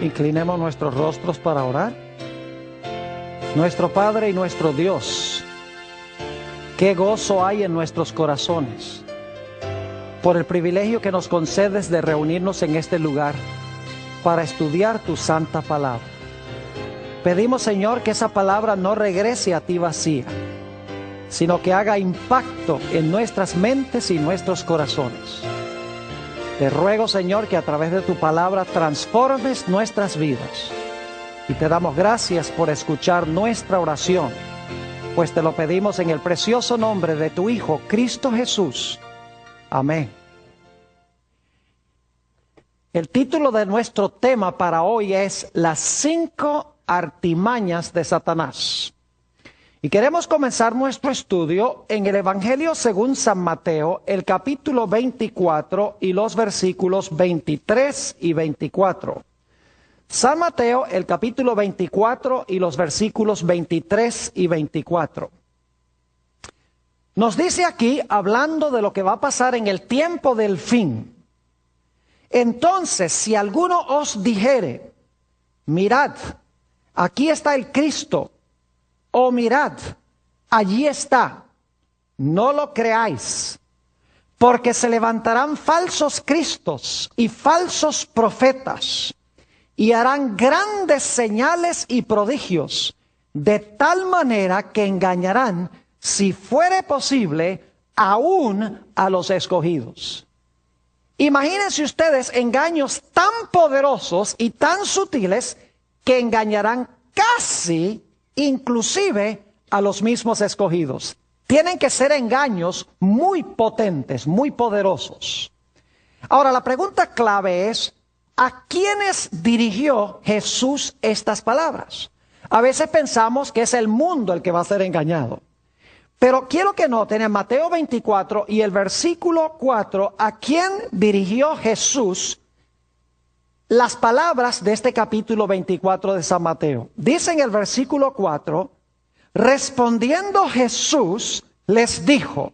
Inclinemos nuestros rostros para orar. Nuestro Padre y nuestro Dios, qué gozo hay en nuestros corazones por el privilegio que nos concedes de reunirnos en este lugar para estudiar tu santa palabra. Pedimos, Señor, que esa palabra no regrese a ti vacía, sino que haga impacto en nuestras mentes y nuestros corazones. Te ruego, Señor, que a través de tu palabra transformes nuestras vidas. Y te damos gracias por escuchar nuestra oración, pues te lo pedimos en el precioso nombre de tu Hijo, Cristo Jesús. Amén. El título de nuestro tema para hoy es Las 5 artimañas de Satanás. Y queremos comenzar nuestro estudio en el Evangelio según San Mateo, el capítulo 24 y los versículos 23 y 24. San Mateo, el capítulo 24 y los versículos 23 y 24. Nos dice aquí, hablando de lo que va a pasar en el tiempo del fin. Entonces, si alguno os dijere, mirad, aquí está el Cristo, o mirad, allí está, no lo creáis, porque se levantarán falsos cristos y falsos profetas, y harán grandes señales y prodigios, de tal manera que engañarán, si fuere posible, aún a los escogidos. Imagínense ustedes engaños tan poderosos y tan sutiles que engañarán casi, inclusive, a los mismos escogidos. Tienen que ser engaños muy potentes, muy poderosos. Ahora, la pregunta clave es, ¿a quiénes dirigió Jesús estas palabras? A veces pensamos que es el mundo el que va a ser engañado. Pero quiero que noten en Mateo 24 y el versículo 4, ¿a quién dirigió Jesús las palabras de este capítulo 24 de San Mateo? Dice en el versículo 4, respondiendo Jesús les dijo,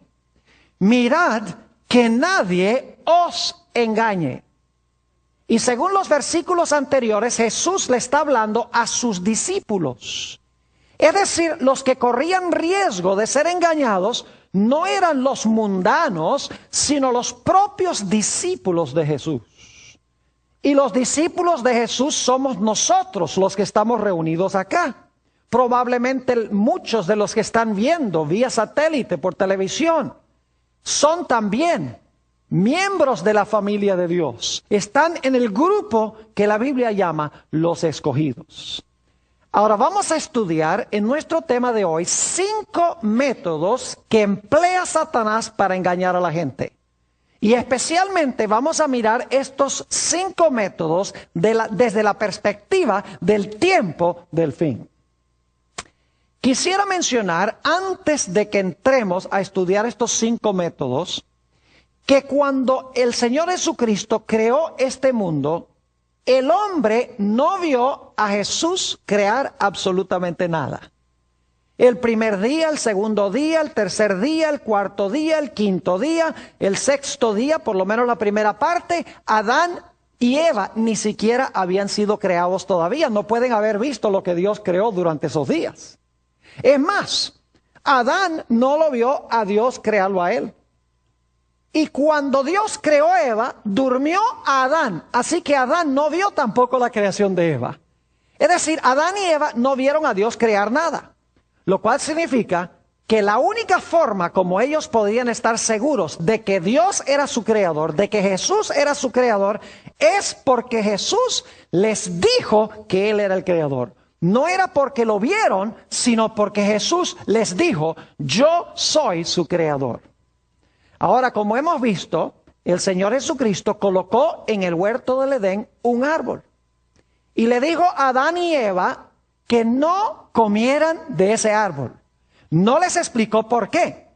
mirad que nadie os engañe. Y según los versículos anteriores, Jesús le está hablando a sus discípulos. Es decir, los que corrían riesgo de ser engañados no eran los mundanos, sino los propios discípulos de Jesús. Y los discípulos de Jesús somos nosotros los que estamos reunidos acá. Probablemente muchos de los que están viendo vía satélite por televisión son también miembros de la familia de Dios. Están en el grupo que la Biblia llama los escogidos. Ahora vamos a estudiar en nuestro tema de hoy 5 métodos que emplea Satanás para engañar a la gente. Y especialmente vamos a mirar estos 5 métodos desde la perspectiva del tiempo del fin. Quisiera mencionar, antes de que entremos a estudiar estos 5 métodos, que cuando el Señor Jesucristo creó este mundo, el hombre no vio a Jesús crear absolutamente nada. El primer día, el segundo día, el tercer día, el cuarto día, el quinto día, el sexto día, por lo menos la primera parte, Adán y Eva ni siquiera habían sido creados todavía. No pueden haber visto lo que Dios creó durante esos días. Es más, Adán no lo vio a Dios crearlo a él. Y cuando Dios creó a Eva, durmió a Adán. Así que Adán no vio tampoco la creación de Eva. Es decir, Adán y Eva no vieron a Dios crear nada. Lo cual significa que la única forma como ellos podían estar seguros de que Dios era su creador, de que Jesús era su creador, es porque Jesús les dijo que Él era el creador. No era porque lo vieron, sino porque Jesús les dijo, yo soy su creador. Ahora, como hemos visto, el Señor Jesucristo colocó en el huerto del Edén un árbol. Y le dijo a Adán y Eva que no comieran de ese árbol. No les explicó por qué.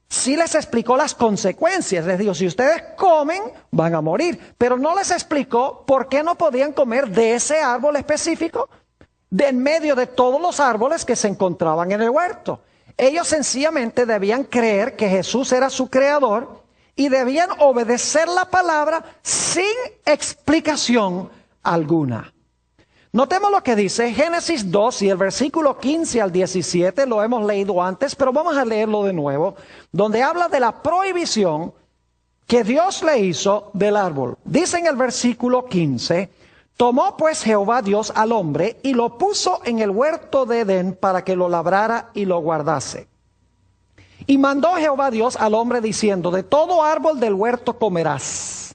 Sí les explicó las consecuencias. Les dijo, si ustedes comen, van a morir. Pero no les explicó por qué no podían comer de ese árbol específico, de en medio de todos los árboles que se encontraban en el huerto. Ellos sencillamente debían creer que Jesús era su creador y debían obedecer la palabra sin explicación alguna. Notemos lo que dice Génesis 2 y el versículo 15 al 17, lo hemos leído antes, pero vamos a leerlo de nuevo, donde habla de la prohibición que Dios le hizo del árbol. Dice en el versículo 15, tomó pues Jehová Dios al hombre y lo puso en el huerto de Edén para que lo labrara y lo guardase. Y mandó Jehová Dios al hombre diciendo, de todo árbol del huerto comerás,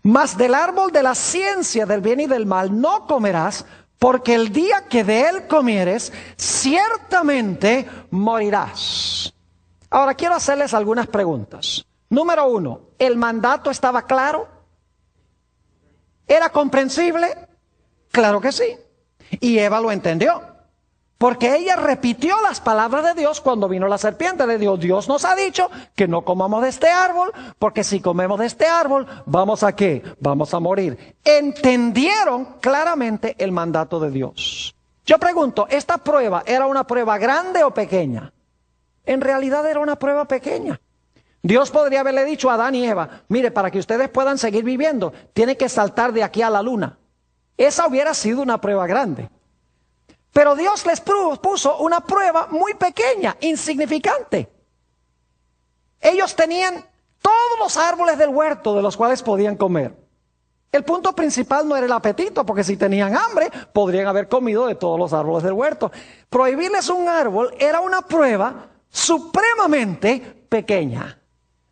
mas del árbol de la ciencia del bien y del mal no comerás, porque el día que de él comieres, ciertamente morirás. Ahora quiero hacerles algunas preguntas. Número 1, ¿el mandato estaba claro? ¿Era comprensible? Claro que sí. Y Eva lo entendió. Porque ella repitió las palabras de Dios cuando vino la serpiente. Le dijo, Dios nos ha dicho que no comamos de este árbol, porque si comemos de este árbol, ¿vamos a qué? Vamos a morir. Entendieron claramente el mandato de Dios. Yo pregunto, ¿esta prueba era una prueba grande o pequeña? En realidad era una prueba pequeña. Dios podría haberle dicho a Adán y Eva, mire, para que ustedes puedan seguir viviendo, tienen que saltar de aquí a la luna. Esa hubiera sido una prueba grande. Pero Dios les puso una prueba muy pequeña, insignificante. Ellos tenían todos los árboles del huerto de los cuales podían comer. El punto principal no era el apetito, porque si tenían hambre, podrían haber comido de todos los árboles del huerto. Prohibirles un árbol era una prueba supremamente pequeña.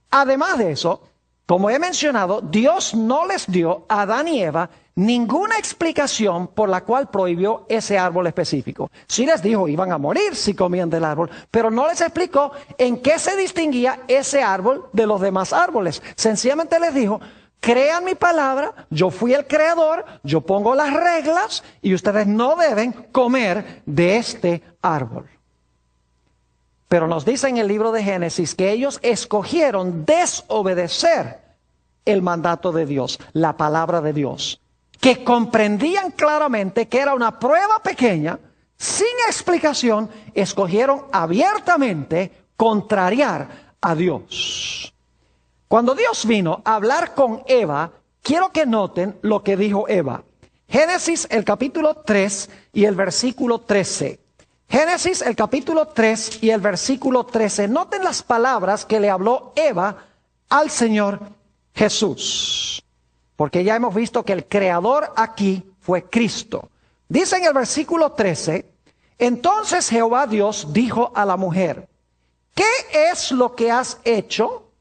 Además de eso, como he mencionado, Dios no les dio a Adán y Eva ninguna explicación por la cual prohibió ese árbol específico. Sí les dijo, iban a morir si comían del árbol, pero no les explicó en qué se distinguía ese árbol de los demás árboles. Sencillamente les dijo, crean mi palabra, yo fui el creador, yo pongo las reglas y ustedes no deben comer de este árbol. Pero nos dice en el libro de Génesis que ellos escogieron desobedecer el mandato de Dios, la palabra de Dios, que comprendían claramente que era una prueba pequeña, sin explicación, escogieron abiertamente contrariar a Dios. Cuando Dios vino a hablar con Eva, quiero que noten lo que dijo Eva. Génesis el capítulo 3 y el versículo 13. Génesis el capítulo 3 y el versículo 13. Noten las palabras que le habló Eva al Señor Jesús. Porque ya hemos visto que el creador aquí fue Cristo. Dice en el versículo 13, entonces Jehová Dios dijo a la mujer, ¿qué es lo que has hecho?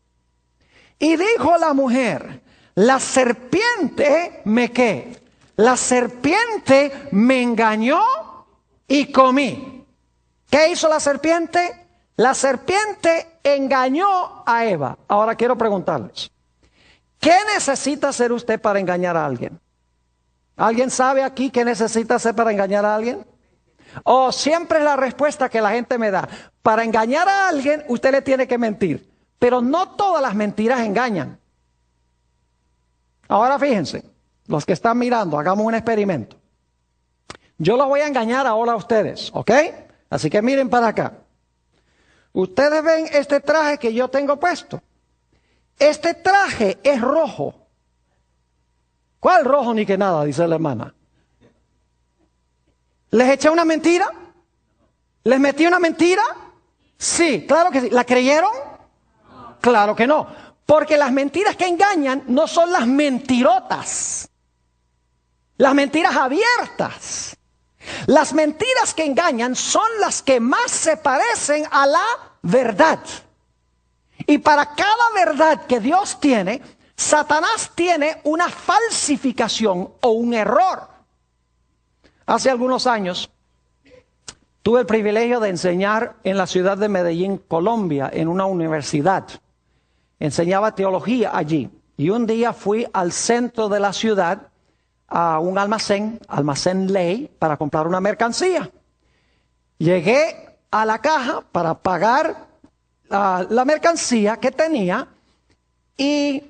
Y dijo la mujer, la serpiente me ¿qué? La serpiente me engañó y comí. ¿Qué hizo la serpiente? La serpiente engañó a Eva. Ahora quiero preguntarles, ¿qué necesita hacer usted para engañar a alguien? ¿Alguien sabe aquí qué necesita hacer para engañar a alguien? O siempre es la respuesta que la gente me da. Para engañar a alguien usted le tiene que mentir. Pero no todas las mentiras engañan. Ahora fíjense, los que están mirando, hagamos un experimento. Yo los voy a engañar ahora a ustedes, ¿ok? Así que miren para acá. Ustedes ven este traje que yo tengo puesto. Este traje es rojo. ¿Cuál rojo ni que nada? Dice la hermana. ¿Les eché una mentira? ¿Les metí una mentira? Sí, claro que sí. ¿La creyeron? Claro que no. Porque las mentiras que engañan no son las mentirotas. Las mentiras abiertas. Las mentiras que engañan son las que más se parecen a la verdad. Y para cada verdad que Dios tiene, Satanás tiene una falsificación o un error. Hace algunos años tuve el privilegio de enseñar en la ciudad de Medellín, Colombia, en una universidad. Enseñaba teología allí. Y un día fui al centro de la ciudad a un almacén Ley, para comprar una mercancía. Llegué a la caja para pagar la mercancía que tenía y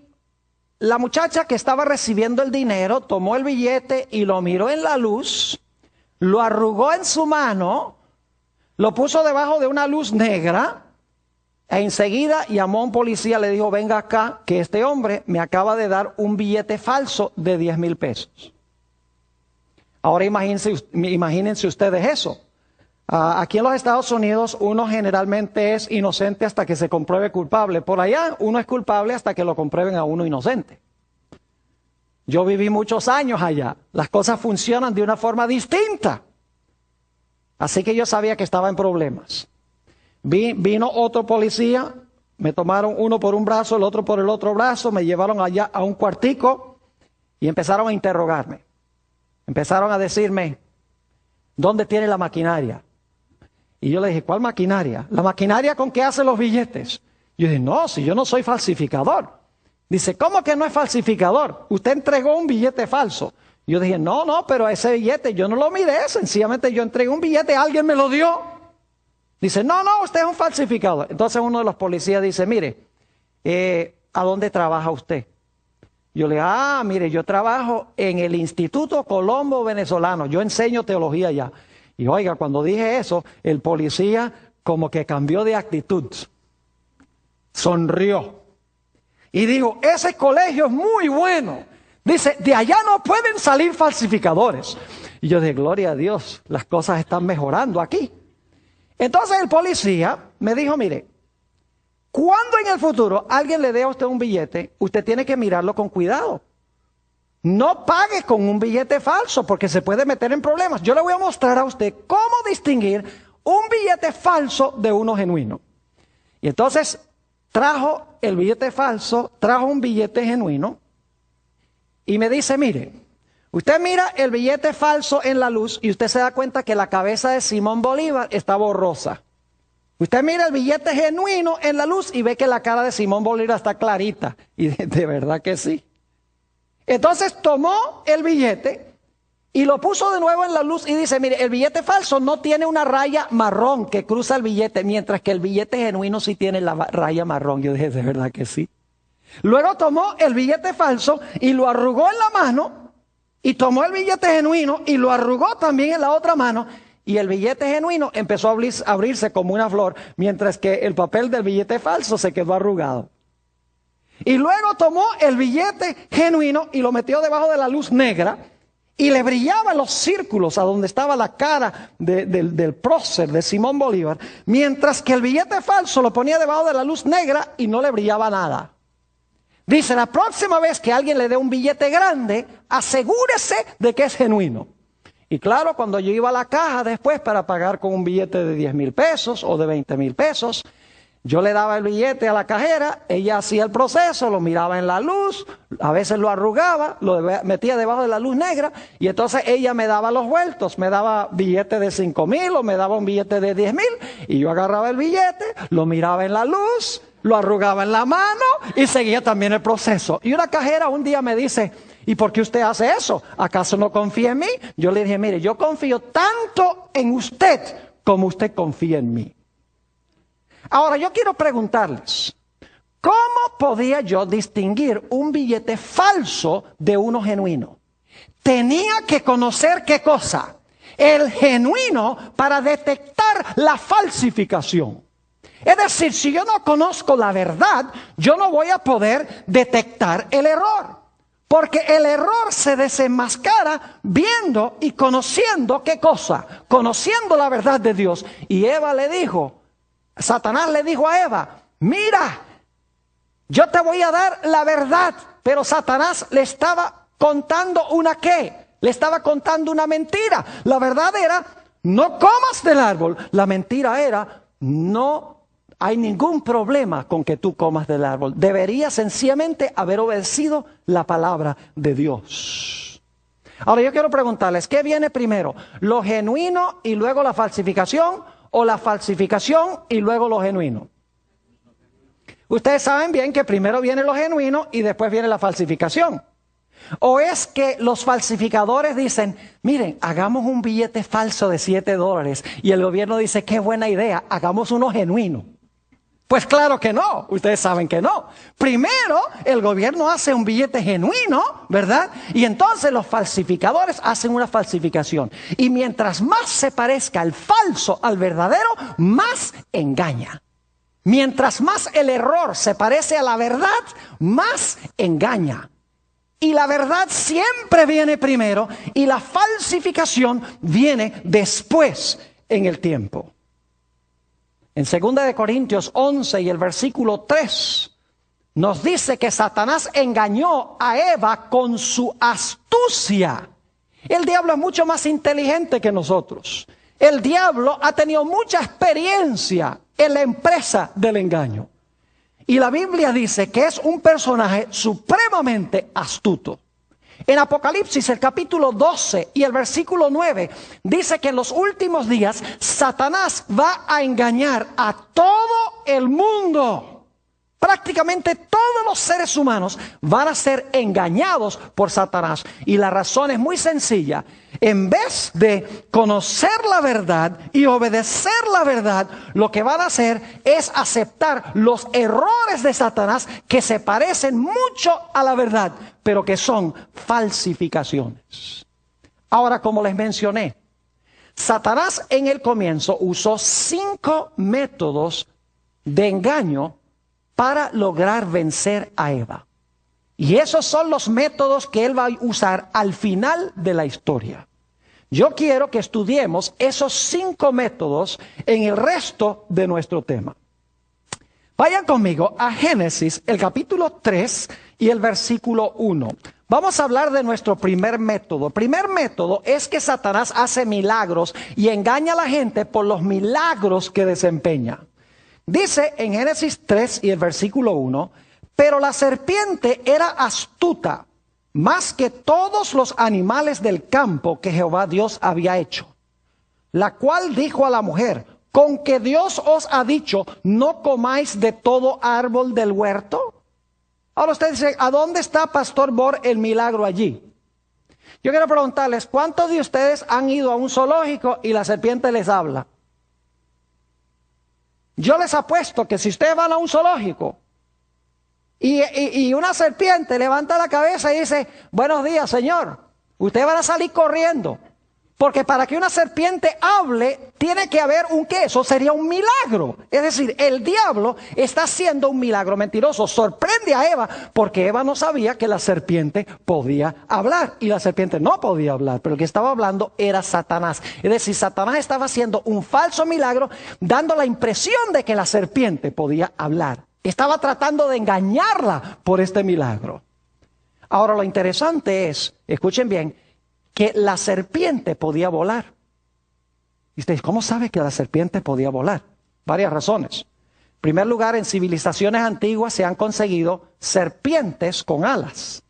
la muchacha que estaba recibiendo el dinero tomó el billete y lo miró en la luz, lo arrugó en su mano, lo puso debajo de una luz negra e enseguida llamó a un policía, le dijo, venga acá, que este hombre me acaba de dar un billete falso de 10,000 pesos. Ahora imagínense ustedes eso. Aquí en los Estados Unidos uno generalmente es inocente hasta que se compruebe culpable. Por allá uno es culpable hasta que lo comprueben a uno inocente. Yo viví muchos años allá. Las cosas funcionan de una forma distinta. Así que yo sabía que estaba en problemas. Vino otro policía, me tomaron uno por un brazo, el otro por el otro brazo, me llevaron allá a un cuartico y empezaron a interrogarme. Empezaron a decirme, ¿dónde tiene la maquinaria? Y yo le dije, ¿cuál maquinaria? La maquinaria con que hacen los billetes. Yo dije, no, si yo no soy falsificador. Dice, ¿cómo que no es falsificador? Usted entregó un billete falso. Yo dije, no, pero ese billete yo no lo miré, sencillamente yo entregué un billete, alguien me lo dio. Dice, no, usted es un falsificador. Entonces uno de los policías dice, mire, ¿a dónde trabaja usted? Yo le digo, mire, yo trabajo en el Instituto Colombo Venezolano, yo enseño teología allá. Y oiga, cuando dije eso, el policía como que cambió de actitud, sonrió y dijo, ese colegio es muy bueno. Dice, de allá no pueden salir falsificadores. Y yo dije, gloria a Dios, las cosas están mejorando aquí. Entonces el policía me dijo, mire, cuando en el futuro alguien le dé a usted un billete, usted tiene que mirarlo con cuidado. No pague con un billete falso porque se puede meter en problemas. Yo le voy a mostrar a usted cómo distinguir un billete falso de uno genuino. Y entonces trajo el billete falso, trajo un billete genuino y me dice, mire, usted mira el billete falso en la luz y usted se da cuenta que la cabeza de Simón Bolívar está borrosa. Usted mira el billete genuino en la luz y ve que la cara de Simón Bolívar está clarita. Y de verdad que sí. Entonces tomó el billete y lo puso de nuevo en la luz y dice, mire, el billete falso no tiene una raya marrón que cruza el billete, mientras que el billete genuino sí tiene la raya marrón. Yo dije, de verdad que sí. Luego tomó el billete falso y lo arrugó en la mano y tomó el billete genuino y lo arrugó también en la otra mano y el billete genuino empezó a abrirse como una flor, mientras que el papel del billete falso se quedó arrugado. Y luego tomó el billete genuino y lo metió debajo de la luz negra y le brillaban los círculos a donde estaba la cara del prócer de Simón Bolívar, mientras que el billete falso lo ponía debajo de la luz negra y no le brillaba nada. Dice, la próxima vez que alguien le dé un billete grande, asegúrese de que es genuino. Y claro, cuando yo iba a la caja después para pagar con un billete de 10,000 pesos o de 20,000 pesos, yo le daba el billete a la cajera, ella hacía el proceso, lo miraba en la luz, a veces lo arrugaba, lo metía debajo de la luz negra y entonces ella me daba los vueltos, me daba billete de 5,000 o me daba un billete de 10,000 y yo agarraba el billete, lo miraba en la luz, lo arrugaba en la mano y seguía también el proceso. Y una cajera un día me dice, ¿y por qué usted hace eso? ¿Acaso no confía en mí? Yo le dije, mire, yo confío tanto en usted como usted confía en mí. Ahora yo quiero preguntarles, ¿cómo podía yo distinguir un billete falso de uno genuino? Tenía que conocer ¿qué cosa? El genuino para detectar la falsificación. Es decir, si yo no conozco la verdad, yo no voy a poder detectar el error. Porque el error se desenmascara viendo y conociendo ¿qué cosa? Conociendo la verdad de Dios. Y Eva le dijo, Satanás le dijo a Eva, mira, yo te voy a dar la verdad. Pero Satanás le estaba contando una ¿qué? Le estaba contando una mentira. La verdad era, no comas del árbol. La mentira era, no hay ningún problema con que tú comas del árbol. Deberías sencillamente haber obedecido la palabra de Dios. Ahora yo quiero preguntarles, ¿qué viene primero? ¿Lo genuino y luego la falsificación? ¿O la falsificación y luego lo genuino? Ustedes saben bien que primero viene lo genuino y después viene la falsificación. ¿O es que los falsificadores dicen, miren, hagamos un billete falso de $7 y el gobierno dice, qué buena idea, hagamos uno genuino? Pues claro que no, ustedes saben que no. Primero el gobierno hace un billete genuino, ¿verdad? Y entonces los falsificadores hacen una falsificación. Y mientras más se parezca el falso al verdadero, más engaña. Mientras más el error se parece a la verdad, más engaña. Y la verdad siempre viene primero y la falsificación viene después en el tiempo. En 2 de Corintios 11 y el versículo 3 nos dice que Satanás engañó a Eva con su astucia. El diablo es mucho más inteligente que nosotros. El diablo ha tenido mucha experiencia en la empresa del engaño. Y la Biblia dice que es un personaje supremamente astuto. En Apocalipsis, el capítulo 12 y el versículo 9, dice que en los últimos días Satanás va a engañar a todo el mundo. Prácticamente todos los seres humanos van a ser engañados por Satanás. Y la razón es muy sencilla. En vez de conocer la verdad y obedecer la verdad, lo que van a hacer es aceptar los errores de Satanás que se parecen mucho a la verdad, pero que son falsificaciones. Ahora, como les mencioné, Satanás en el comienzo usó 5 métodos de engaño para lograr vencer a Eva. Y esos son los métodos que él va a usar al final de la historia. Yo quiero que estudiemos esos 5 métodos en el resto de nuestro tema. Vayan conmigo a Génesis, el capítulo 3 y el versículo 1. Vamos a hablar de nuestro primer método. El primer método es que Satanás hace milagros y engaña a la gente por los milagros que desempeña. Dice en Génesis 3 y el versículo 1, pero la serpiente era astuta, más que todos los animales del campo que Jehová Dios había hecho. La cual dijo a la mujer, ¿con que Dios os ha dicho, no comáis de todo árbol del huerto? Ahora usted dice, ¿a dónde está, Pastor Bor, el milagro allí? Yo quiero preguntarles, ¿cuántos de ustedes han ido a un zoológico y la serpiente les habla? Yo les apuesto que si ustedes van a un zoológico y una serpiente levanta la cabeza y dice, buenos días, señor, ustedes van a salir corriendo. Porque para que una serpiente hable, tiene que haber un qué, eso sería un milagro. Es decir, el diablo está haciendo un milagro mentiroso. Sorprende a Eva porque Eva no sabía que la serpiente podía hablar. Y la serpiente no podía hablar, pero el que estaba hablando era Satanás. Es decir, Satanás estaba haciendo un falso milagro, dando la impresión de que la serpiente podía hablar. Estaba tratando de engañarla por este milagro. Ahora lo interesante es, escuchen bien, que la serpiente podía volar. Y ustedes, ¿cómo sabe que la serpiente podía volar? Varias razones. En primer lugar, en civilizaciones antiguas se han conseguido serpientes con alas.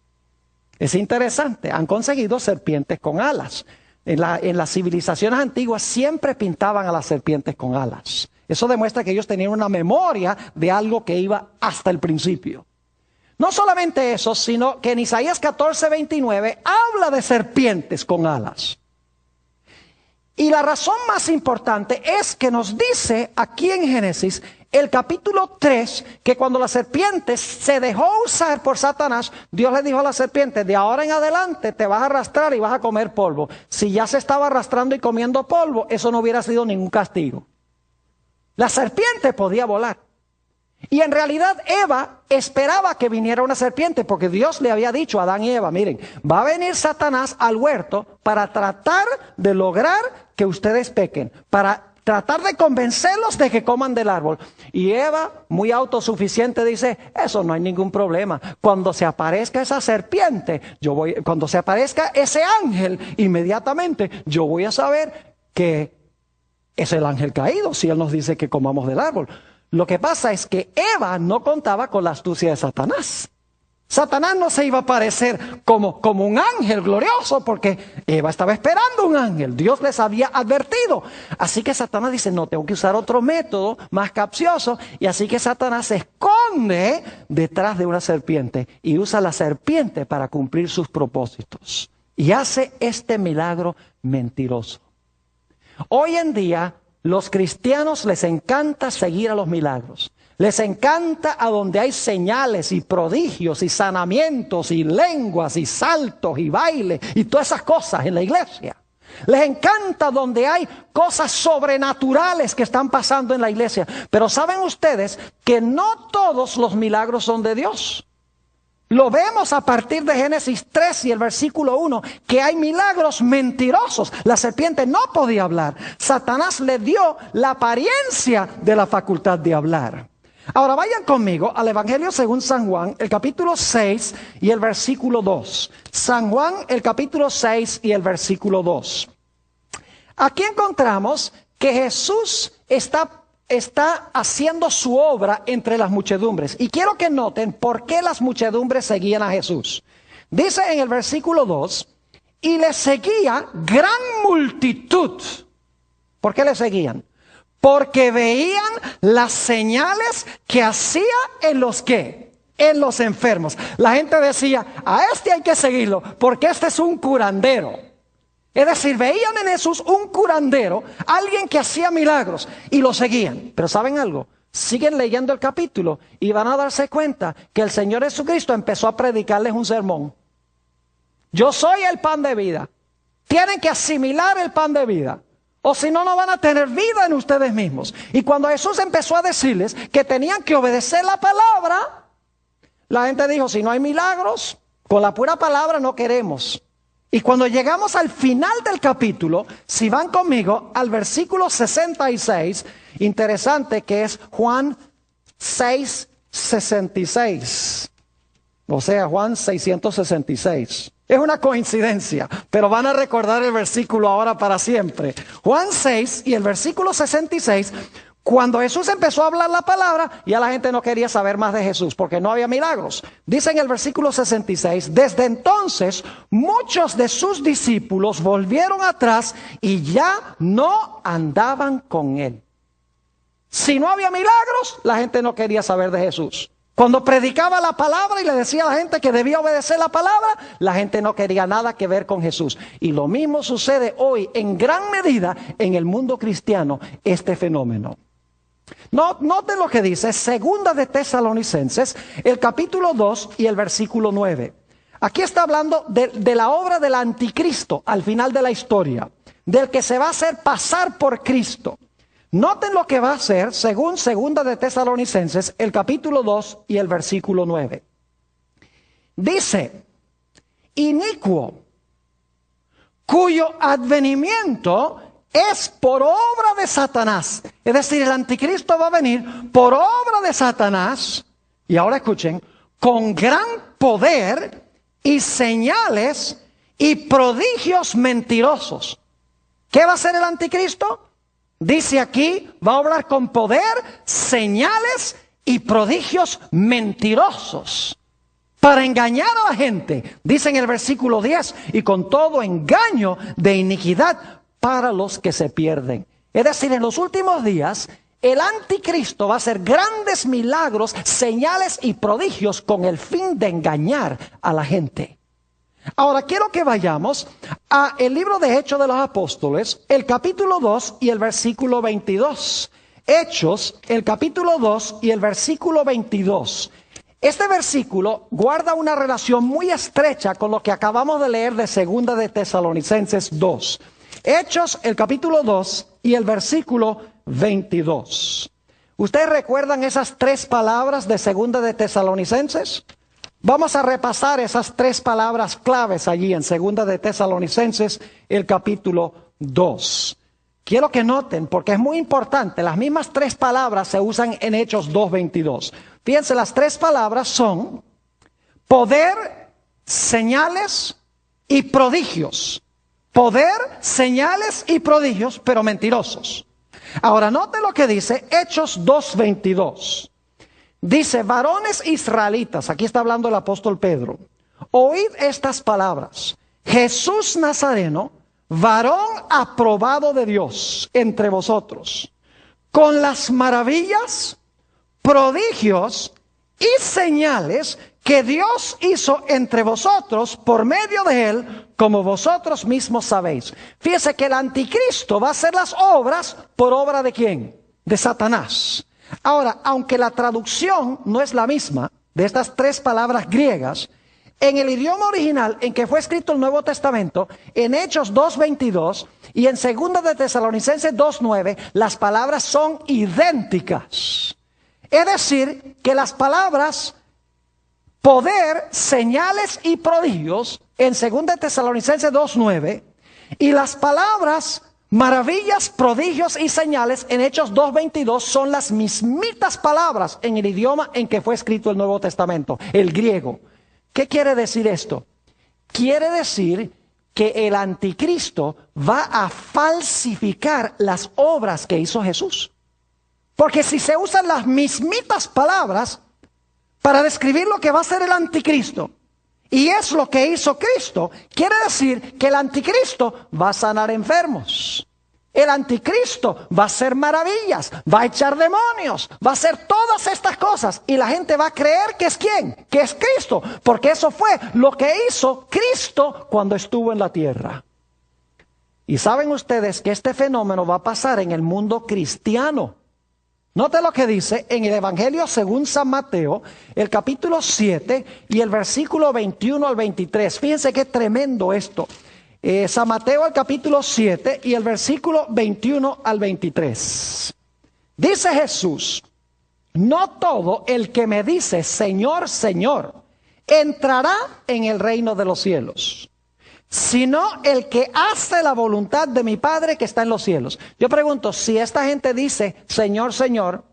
Es interesante, han conseguido serpientes con alas. En las civilizaciones antiguas siempre pintaban a las serpientes con alas. Eso demuestra que ellos tenían una memoria de algo que iba hasta el principio. No solamente eso, sino que en Isaías 14:29 habla de serpientes con alas. Y la razón más importante es que nos dice aquí en Génesis, el capítulo 3, que cuando la serpiente se dejó usar por Satanás, Dios le dijo a la serpiente, de ahora en adelante te vas a arrastrar y vas a comer polvo. Si ya se estaba arrastrando y comiendo polvo, eso no hubiera sido ningún castigo. La serpiente podía volar. Y en realidad Eva esperaba que viniera una serpiente porque Dios le había dicho a Adán y Eva, miren, va a venir Satanás al huerto para tratar de lograr que ustedes pequen, para tratar de convencerlos de que coman del árbol. Y Eva, muy autosuficiente, dice, eso no hay ningún problema. Cuando se aparezca esa serpiente, cuando se aparezca ese ángel, inmediatamente yo voy a saber que es el ángel caído si él nos dice que comamos del árbol. Lo que pasa es que Eva no contaba con la astucia de Satanás. Satanás no se iba a aparecer como un ángel glorioso porque Eva estaba esperando un ángel. Dios les había advertido. Así que Satanás dice, no, tengo que usar otro método más capcioso. Y así que Satanás se esconde detrás de una serpiente y usa la serpiente para cumplir sus propósitos. Y hace este milagro mentiroso. Hoy en día, los cristianos les encanta seguir a los milagros. Les encanta a donde hay señales y prodigios y sanamientos y lenguas y saltos y bailes y todas esas cosas en la iglesia. Les encanta donde hay cosas sobrenaturales que están pasando en la iglesia. Pero ¿saben ustedes que no todos los milagros son de Dios? Lo vemos a partir de Génesis 3 y el versículo 1, que hay milagros mentirosos. La serpiente no podía hablar. Satanás le dio la apariencia de la facultad de hablar. Ahora vayan conmigo al Evangelio según San Juan, el capítulo 6 y el versículo 2. San Juan, el capítulo 6 y el versículo 2. Aquí encontramos que Jesús está haciendo su obra entre las muchedumbres. Y quiero que noten por qué las muchedumbres seguían a Jesús. Dice en el versículo 2, y le seguía gran multitud. ¿Por qué le seguían? Porque veían las señales que hacía en los ¿qué? En los enfermos. La gente decía, a este hay que seguirlo, porque este es un curandero. Es decir, veían en Jesús un curandero, alguien que hacía milagros, y lo seguían. Pero ¿saben algo? Siguen leyendo el capítulo y van a darse cuenta que el Señor Jesucristo empezó a predicarles un sermón. Yo soy el pan de vida. Tienen que asimilar el pan de vida, o si no, no van a tener vida en ustedes mismos. Y cuando Jesús empezó a decirles que tenían que obedecer la palabra, la gente dijo, si no hay milagros, con la pura palabra no queremos. Y cuando llegamos al final del capítulo, si van conmigo al versículo 66, interesante que es Juan 6:66, o sea, Juan 666. Es una coincidencia, pero van a recordar el versículo ahora para siempre. Juan 6 y el versículo 66, cuando Jesús empezó a hablar la palabra, ya la gente no quería saber más de Jesús porque no había milagros. Dice en el versículo 66, desde entonces muchos de sus discípulos volvieron atrás y ya no andaban con él. Si no había milagros, la gente no quería saber de Jesús. Cuando predicaba la palabra y le decía a la gente que debía obedecer la palabra, la gente no quería nada que ver con Jesús. Y lo mismo sucede hoy en gran medida en el mundo cristiano, este fenómeno. Noten lo que dice Segunda de Tesalonicenses, el capítulo 2 y el versículo 9. Aquí está hablando de la obra del anticristo al final de la historia, del que se va a hacer pasar por Cristo. Noten lo que va a hacer según Segunda de Tesalonicenses, el capítulo 2 y el versículo 9. Dice, inicuo, cuyo advenimiento es por obra de Satanás. Es decir, el anticristo va a venir por obra de Satanás. Y ahora escuchen, con gran poder y señales y prodigios mentirosos. ¿Qué va a hacer el anticristo? Dice aquí, va a obrar con poder, señales y prodigios mentirosos para engañar a la gente. Dice en el versículo 10, y con todo engaño de iniquidad para los que se pierden. Es decir, en los últimos días, el anticristo va a hacer grandes milagros, señales y prodigios con el fin de engañar a la gente. Ahora quiero que vayamos a el libro de Hechos de los Apóstoles, el capítulo 2 y el versículo 22. Hechos, el capítulo 2 y el versículo 22. Este versículo guarda una relación muy estrecha con lo que acabamos de leer de Segunda de Tesalonicenses 2. Hechos, el capítulo 2 y el versículo 22. ¿Ustedes recuerdan esas tres palabras de Segunda de Tesalonicenses? Vamos a repasar esas tres palabras claves allí en Segunda de Tesalonicenses, el capítulo 2. Quiero que noten, porque es muy importante, las mismas tres palabras se usan en Hechos 2:22. Fíjense, las tres palabras son poder, señales y prodigios. Poder, señales y prodigios, pero mentirosos. Ahora, noten lo que dice Hechos 2:22. Dice, varones israelitas, aquí está hablando el apóstol Pedro, oíd estas palabras. Jesús Nazareno, varón aprobado de Dios entre vosotros, con las maravillas, prodigios y señales que Dios hizo entre vosotros por medio de él, como vosotros mismos sabéis. Fíjese que el anticristo va a hacer las obras por obra de ¿quién? De Satanás. Ahora, aunque la traducción no es la misma de estas tres palabras griegas, en el idioma original en que fue escrito el Nuevo Testamento, en Hechos 2:22 y en Segunda de Tesalonicenses 2:9, las palabras son idénticas. Es decir, que las palabras poder, señales y prodigios en 2 Tesalonicenses 2:9, y las palabras maravillas, prodigios y señales en Hechos 2:22 son las mismitas palabras en el idioma en que fue escrito el Nuevo Testamento, el griego. ¿Qué quiere decir esto? Quiere decir que el anticristo va a falsificar las obras que hizo Jesús. Porque si se usan las mismitas palabras para describir lo que va a ser el anticristo, y es lo que hizo Cristo, quiere decir que el anticristo va a sanar enfermos. El anticristo va a hacer maravillas, va a echar demonios, va a hacer todas estas cosas. Y la gente va a creer que es ¿quién? Que es Cristo. Porque eso fue lo que hizo Cristo cuando estuvo en la tierra. Y saben ustedes que este fenómeno va a pasar en el mundo cristiano. Note lo que dice en el Evangelio según San Mateo, el capítulo 7 y el versículo 21 al 23. Fíjense qué tremendo esto. San Mateo, el capítulo 7 y el versículo 21 al 23. Dice Jesús: no todo el que me dice Señor, Señor, entrará en el reino de los cielos, sino el que hace la voluntad de mi Padre que está en los cielos. Yo pregunto, si esta gente dice Señor, Señor,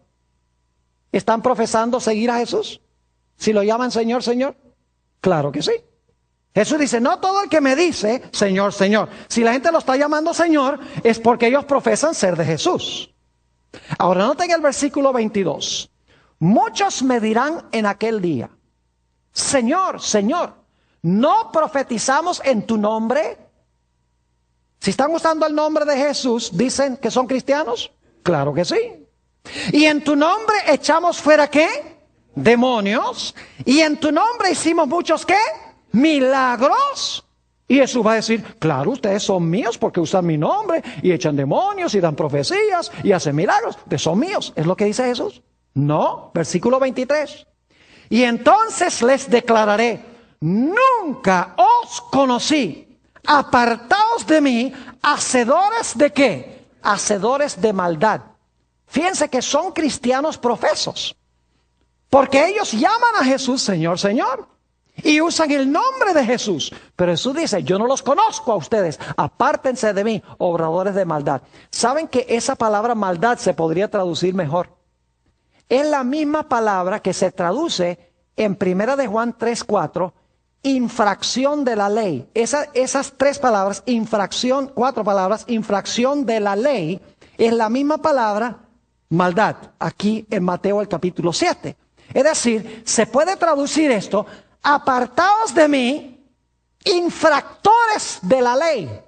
¿están profesando seguir a Jesús? ¿Si lo llaman Señor, Señor? Claro que sí. Jesús dice, no todo el que me dice Señor, Señor. Si la gente lo está llamando Señor, es porque ellos profesan ser de Jesús. Ahora noten el versículo 22. Muchos me dirán en aquel día, Señor, Señor, ¿no profetizamos en tu nombre? Si están usando el nombre de Jesús, ¿dicen que son cristianos? Claro que sí. ¿Y en tu nombre echamos fuera qué? Demonios. ¿Y en tu nombre hicimos muchos qué? Milagros. Y Jesús va a decir, claro, ustedes son míos porque usan mi nombre y echan demonios y dan profecías y hacen milagros. Ustedes son míos. ¿Es lo que dice Jesús? No. Versículo 23. Y entonces les declararé, nunca os conocí. Apartaos de mí, hacedores de qué? Hacedores de maldad. Fíjense que son cristianos profesos, porque ellos llaman a Jesús Señor, Señor, y usan el nombre de Jesús. Pero Jesús dice, yo no los conozco a ustedes, apártense de mí, obradores de maldad. ¿Saben que esa palabra maldad se podría traducir mejor? Es la misma palabra que se traduce en 1 de Juan 3:4, infracción de la ley. Esas tres palabras, infracción, 4 palabras, infracción de la ley, es la misma palabra maldad, aquí en Mateo el capítulo 7. Es decir, se puede traducir esto, apartaos de mí, infractores de la ley.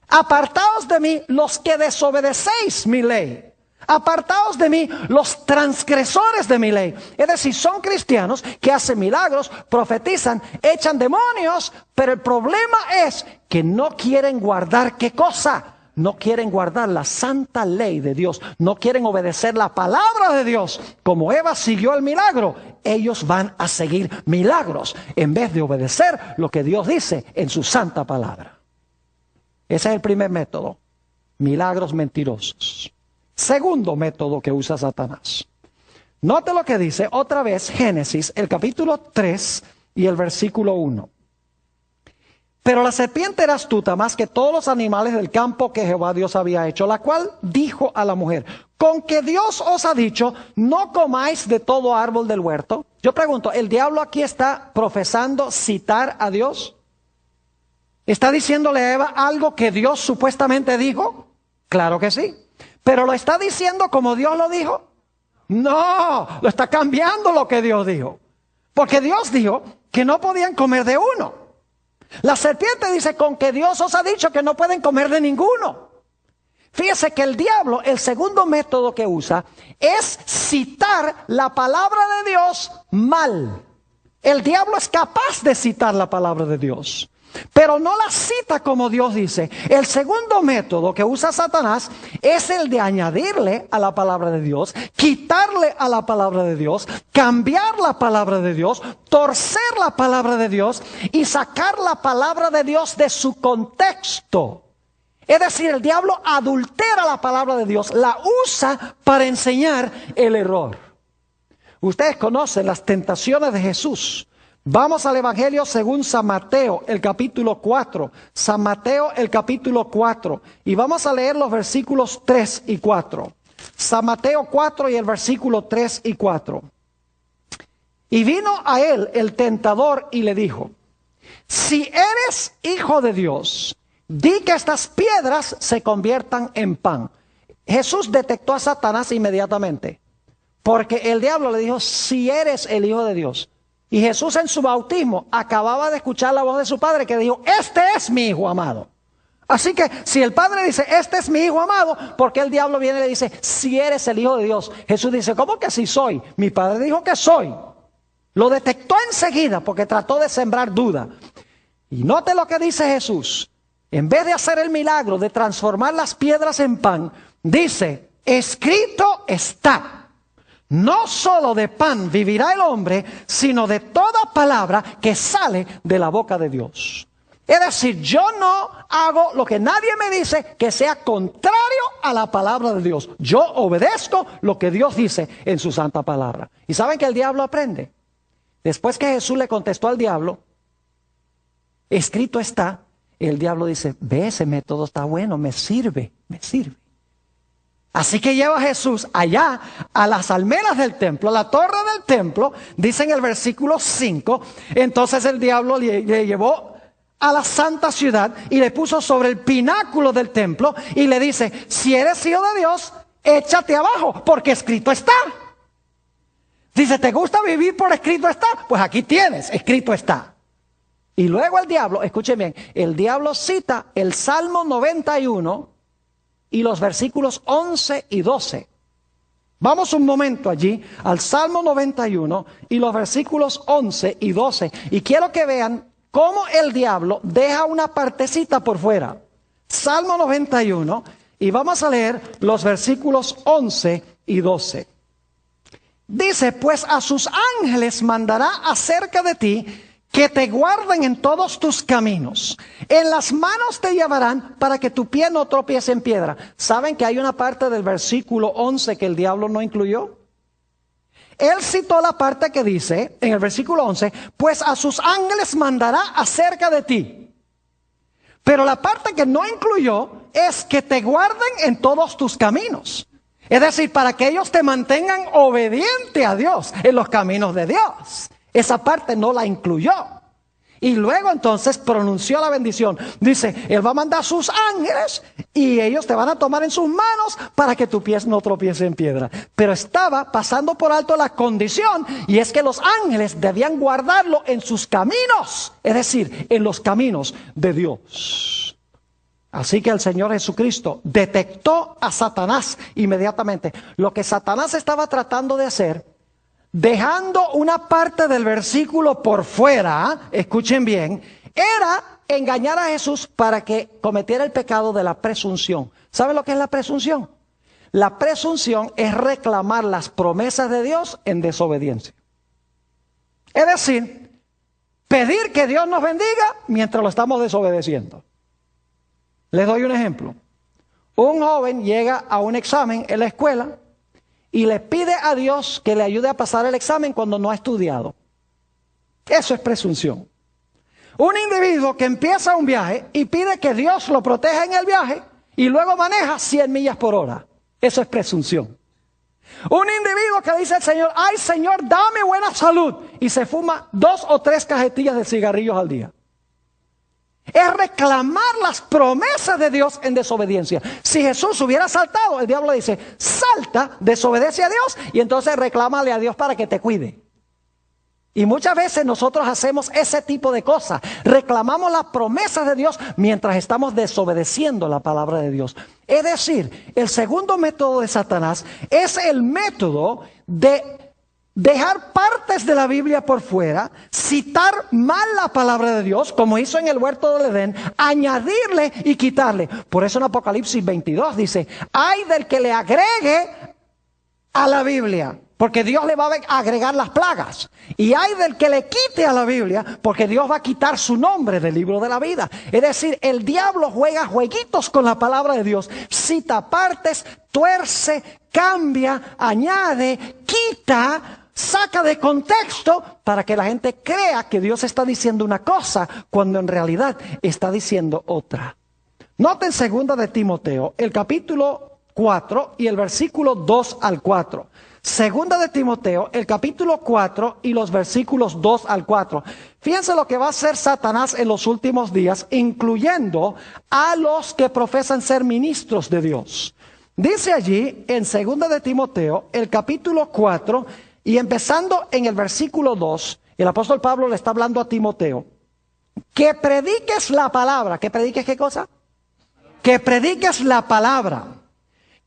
Apartaos de mí, los que desobedecéis mi ley. Apartaos de mí, los transgresores de mi ley. Es decir, son cristianos que hacen milagros, profetizan, echan demonios, pero el problema es que no quieren guardar ¿qué cosa? No quieren guardar la santa ley de Dios. No quieren obedecer la palabra de Dios. Como Eva siguió el milagro, ellos van a seguir milagros en vez de obedecer lo que Dios dice en su santa palabra. Ese es el primer método. Milagros mentirosos. Segundo método que usa Satanás. Note lo que dice otra vez Génesis, el capítulo 3 y el versículo 1. Pero la serpiente era astuta más que todos los animales del campo que Jehová Dios había hecho, la cual dijo a la mujer, ¿con que Dios os ha dicho, no comáis de todo árbol del huerto? Yo pregunto, ¿el diablo aquí está profesando citar a Dios? ¿Está diciéndole a Eva algo que Dios supuestamente dijo? Claro que sí. ¿Pero lo está diciendo como Dios lo dijo? No, lo está cambiando lo que Dios dijo. Porque Dios dijo que no podían comer de uno. La serpiente dice, con que Dios os ha dicho que no pueden comer de ninguno. Fíjese que el diablo, el segundo método que usa, es citar la palabra de Dios mal. El diablo es capaz de citar la palabra de Dios, pero no la cita como Dios dice. El segundo método que usa Satanás es el de añadirle a la palabra de Dios, quitarle a la palabra de Dios, cambiar la palabra de Dios, torcer la palabra de Dios y sacar la palabra de Dios de su contexto. Es decir, el diablo adultera la palabra de Dios, la usa para enseñar el error. Ustedes conocen las tentaciones de Jesús Vamos al Evangelio según San Mateo, el capítulo 4. San Mateo, el capítulo 4. Y vamos a leer los versículos 3 y 4. San Mateo 4 y el versículo 3 y 4. Y vino a él el tentador y le dijo: si eres hijo de Dios, di que estas piedras se conviertan en pan. Jesús detectó a Satanás inmediatamente, porque el diablo le dijo: si eres el hijo de Dios. Y Jesús en su bautismo acababa de escuchar la voz de su padre que dijo: este es mi hijo amado. Así que si el padre dice: este es mi hijo amado, porque el diablo viene y le dice: si eres el hijo de Dios. Jesús dice: ¿cómo que si soy? Mi padre dijo que soy. Lo detectó enseguida porque trató de sembrar duda. Y note lo que dice Jesús. En vez de hacer el milagro de transformar las piedras en pan, dice: escrito está. No solo de pan vivirá el hombre, sino de toda palabra que sale de la boca de Dios. Es decir, yo no hago lo que nadie me dice que sea contrario a la palabra de Dios. Yo obedezco lo que Dios dice en su santa palabra. ¿Y saben que el diablo aprende? Después que Jesús le contestó al diablo: escrito está, el diablo dice: ve, ese método está bueno, me sirve, me sirve. Así que lleva a Jesús allá a las almenas del templo, a la torre del templo, dice en el versículo 5. Entonces el diablo le llevó a la santa ciudad y le puso sobre el pináculo del templo y le dice: si eres hijo de Dios, échate abajo, porque escrito está. Dice: ¿te gusta vivir por escrito está? Pues aquí tienes, escrito está. Y luego el diablo, escuchen bien, el diablo cita el Salmo 91 y los versículos 11 y 12. Vamos un momento allí al Salmo 91 y los versículos 11 y 12. Y quiero que vean cómo el diablo deja una partecita por fuera. Salmo 91 y vamos a leer los versículos 11 y 12. Dice: pues a sus ángeles mandará acerca de ti, que te guarden en todos tus caminos. En las manos te llevarán para que tu pie no tropiece en piedra. ¿Saben que hay una parte del versículo 11 que el diablo no incluyó? Él citó la parte que dice, en el versículo 11, pues a sus ángeles mandará acerca de ti. Pero la parte que no incluyó es que te guarden en todos tus caminos. Es decir, para que ellos te mantengan obediente a Dios en los caminos de Dios. Esa parte no la incluyó. Y luego entonces pronunció la bendición. Dice: Él va a mandar sus ángeles y ellos te van a tomar en sus manos para que tu pie no tropiece en piedra. Pero estaba pasando por alto la condición, y es que los ángeles debían guardarlo en sus caminos. Es decir, en los caminos de Dios. Así que el Señor Jesucristo detectó a Satanás inmediatamente. Lo que Satanás estaba tratando de hacer, dejando una parte del versículo por fuera, escuchen bien, era engañar a Jesús para que cometiera el pecado de la presunción. ¿Saben lo que es la presunción? La presunción es reclamar las promesas de Dios en desobediencia. Es decir, pedir que Dios nos bendiga mientras lo estamos desobedeciendo. Les doy un ejemplo. Un joven llega a un examen en la escuela y le pide a Dios que le ayude a pasar el examen cuando no ha estudiado. Eso es presunción. Un individuo que empieza un viaje y pide que Dios lo proteja en el viaje y luego maneja 100 millas por hora. Eso es presunción. Un individuo que le dice al Señor: ay Señor, dame buena salud, y se fuma 2 o 3 cajetillas de cigarrillos al día. Es reclamar las promesas de Dios en desobediencia. Si Jesús hubiera saltado, el diablo dice: salta, desobedece a Dios y entonces reclámale a Dios para que te cuide. Y muchas veces nosotros hacemos ese tipo de cosas. Reclamamos las promesas de Dios mientras estamos desobedeciendo la palabra de Dios. Es decir, el segundo método de Satanás es el método de dejar partes de la Biblia por fuera, citar mal la palabra de Dios, como hizo en el huerto del Edén, añadirle y quitarle. Por eso en Apocalipsis 22 dice: ay del que le agregue a la Biblia, porque Dios le va a agregar las plagas. Y hay del que le quite a la Biblia, porque Dios va a quitar su nombre del libro de la vida. Es decir, el diablo juega jueguitos con la palabra de Dios. Cita partes, tuerce, cambia, añade, quita, saca de contexto para que la gente crea que Dios está diciendo una cosa cuando en realidad está diciendo otra. Noten 2 de Timoteo, el capítulo 4 y el versículo 2 al 4. 2 de Timoteo, el capítulo 4 y los versículos 2 al 4. Fíjense lo que va a hacer Satanás en los últimos días, incluyendo a los que profesan ser ministros de Dios. Dice allí en 2 de Timoteo, el capítulo 4 y empezando en el versículo 2, el apóstol Pablo le está hablando a Timoteo, que prediques la palabra. ¿Que prediques qué cosa? Que prediques la palabra,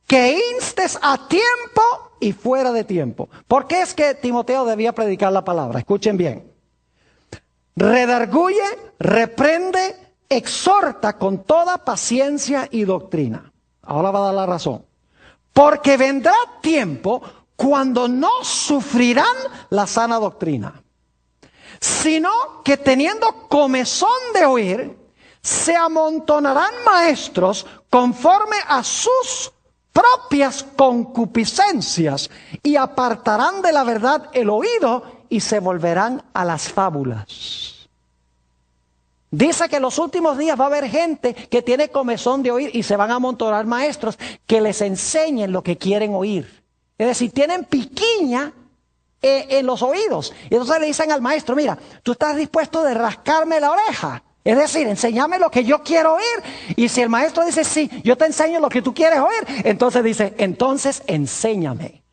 que instes a tiempo y fuera de tiempo. ¿Por qué es que Timoteo debía predicar la palabra? Escuchen bien. Redarguye, reprende, exhorta con toda paciencia y doctrina. Ahora va a dar la razón. Porque vendrá tiempo cuando no sufrirán la sana doctrina, sino que teniendo comezón de oír, se amontonarán maestros conforme a sus propias concupiscencias y apartarán de la verdad el oído y se volverán a las fábulas. Dice que en los últimos días va a haber gente que tiene comezón de oír y se van a amontonar maestros que les enseñen lo que quieren oír. Es decir, tienen piquiña en los oídos. Y entonces le dicen al maestro, mira, tú estás dispuesto de rascarme la oreja. Es decir, enséñame lo que yo quiero oír. Y si el maestro dice, sí, yo te enseño lo que tú quieres oír, entonces dice, entonces enséñame.